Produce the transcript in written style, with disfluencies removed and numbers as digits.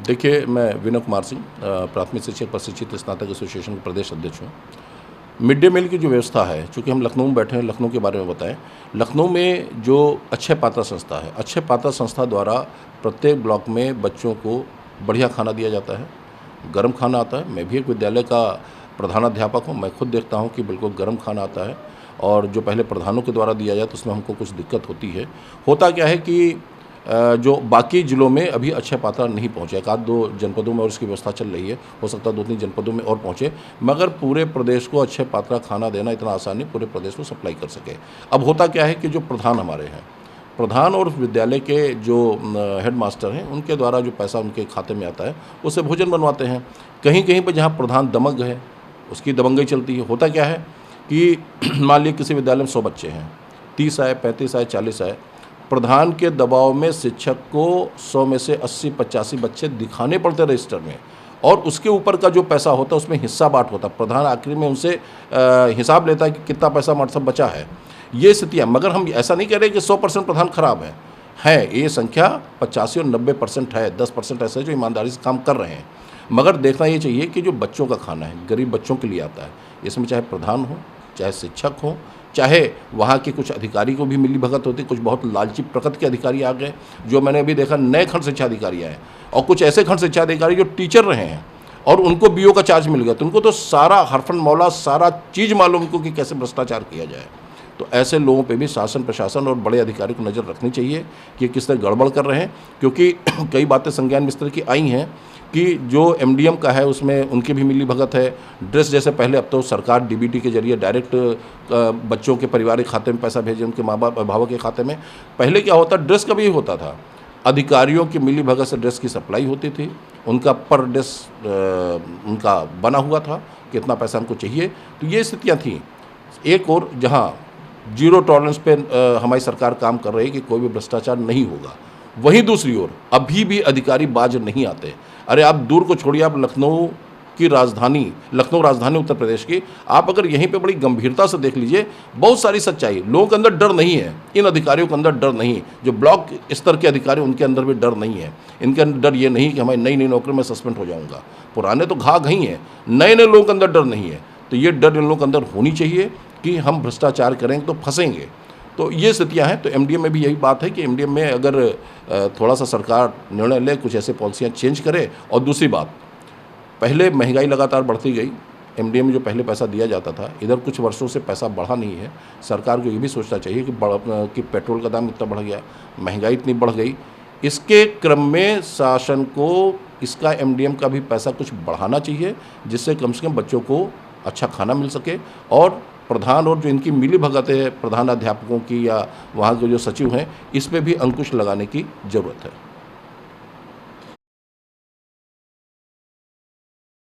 देखिए, मैं विनय कुमार सिंह प्राथमिक शिक्षक प्रशिक्षित स्नातक एसोसिएशन का प्रदेश अध्यक्ष हूँ। मिड डे मील की जो व्यवस्था है, चूँकि हम लखनऊ में बैठे हैं, लखनऊ के बारे में बताएं। लखनऊ में जो अक्षय पात्रा संस्था है, अक्षय पात्रा संस्था द्वारा प्रत्येक ब्लॉक में बच्चों को बढ़िया खाना दिया जाता है, गर्म खाना आता है। मैं भी एक विद्यालय का प्रधानाध्यापक हूँ, मैं खुद देखता हूँ कि बिल्कुल गर्म खाना आता है। और जो पहले प्रधानों के द्वारा दिया जाए तो उसमें हमको कुछ दिक्कत होती है। होता क्या है कि जो बाकी ज़िलों में अभी अक्षय पात्रा नहीं पहुँचा, एक आध दो जनपदों में और इसकी व्यवस्था चल रही है, हो सकता है 2-3 जनपदों में और पहुँचे, मगर पूरे प्रदेश को अक्षय पात्रा खाना देना इतना आसान नहीं, पूरे प्रदेश को सप्लाई कर सके। अब होता क्या है कि जो प्रधान हमारे हैं, प्रधान और विद्यालय के जो हेड मास्टर हैं, उनके द्वारा जो पैसा उनके खाते में आता है उससे भोजन बनवाते हैं। कहीं कहीं पर जहाँ प्रधान दमंग है, उसकी दबंगई चलती है। होता क्या है कि मान लीजिए किसी विद्यालय में 100 बच्चे हैं, 30 आए, 35 आए, 40 आए, प्रधान के दबाव में शिक्षक को 100 में से 80-85 बच्चे दिखाने पड़ते रजिस्टर में, और उसके ऊपर का जो पैसा होता है उसमें हिस्सा बांट होता है। प्रधान आखिर में उनसे हिसाब लेता है कि कितना पैसा हमारे सब बचा है। ये स्थितियाँ, मगर हम ऐसा नहीं कह रहे कि 100% प्रधान खराब है ये संख्या 85 और 90% है, 10% ऐसे जो ईमानदारी से काम कर रहे हैं। मगर देखना ये चाहिए कि जो बच्चों का खाना है, गरीब बच्चों के लिए आता है, इसमें चाहे प्रधान हो, चाहे शिक्षक हो, चाहे वहाँ के कुछ अधिकारी को भी मिली भगत होती। कुछ बहुत लालची प्रकृति के अधिकारी आ गए, जो मैंने अभी देखा, नए खंड शिक्षा अधिकारी आए, और कुछ ऐसे खंड शिक्षा अधिकारी जो टीचर रहे हैं और उनको बीओ का चार्ज मिल गया, तो उनको तो सारा हरफन मौला सारा चीज़ मालूम उनको कि कैसे भ्रष्टाचार किया जाए। तो ऐसे लोगों पे भी शासन प्रशासन और बड़े अधिकारी को नज़र रखनी चाहिए कि किस तरह गड़बड़ कर रहे हैं, क्योंकि कई बातें संज्ञान में इस तरह की आई हैं कि जो एमडीएम का है उसमें उनकी भी मिली भगत है। ड्रेस जैसे पहले, अब तो सरकार डीबीटी के जरिए डायरेक्ट बच्चों के पारिवारिक खाते में पैसा भेजे, उनके माँ बाप अभिभावक के खाते में। पहले क्या होता, ड्रेस का भी होता था, अधिकारियों की मिली भगत से ड्रेस की सप्लाई होती थी, उनका पर ड्रेस उनका बना हुआ था, कितना पैसा हमको चाहिए। तो ये स्थितियाँ थीं। एक और जहाँ जीरो टॉलरेंस पे हमारी सरकार काम कर रही है कि कोई भी भ्रष्टाचार नहीं होगा, वहीं दूसरी ओर अभी भी अधिकारी बाज नहीं आते। अरे आप दूर को छोड़िए, आप लखनऊ राजधानी उत्तर प्रदेश की, आप अगर यहीं पे बड़ी गंभीरता से देख लीजिए, बहुत सारी सच्चाई, लोगों के अंदर डर नहीं है, इन अधिकारियों के अंदर डर नहीं, जो ब्लॉक स्तर के अधिकारी उनके अंदर भी डर नहीं है। इनके अंदर डर ये नहीं कि हमारी नई नई नौकरी में सस्पेंड हो जाऊँगा, पुराने तो घा घई हैं, नए नए लोगों के अंदर डर नहीं है। तो ये डर इन लोगों के अंदर होनी चाहिए कि हम भ्रष्टाचार करेंगे तो फंसेंगे। तो ये स्थितियाँ हैं। तो एमडीएम में भी यही बात है कि एमडीएम में अगर थोड़ा सा सरकार निर्णय ले, कुछ ऐसे पॉलिसियाँ चेंज करे। और दूसरी बात, पहले महंगाई लगातार बढ़ती गई, एमडीएम में जो पहले पैसा दिया जाता था, इधर कुछ वर्षों से पैसा बढ़ा नहीं है। सरकार को ये भी सोचना चाहिए कि पेट्रोल का दाम इतना बढ़ गया, महंगाई इतनी बढ़ गई, इसके क्रम में शासन को इसका एमडीएम का भी पैसा कुछ बढ़ाना चाहिए, जिससे कम से कम बच्चों को अच्छा खाना मिल सके। और प्रधान और जो इनकी मिली भगत है प्रधान अध्यापकों की या वहाँ के जो सचिव हैं, इस पे भी अंकुश लगाने की ज़रूरत है।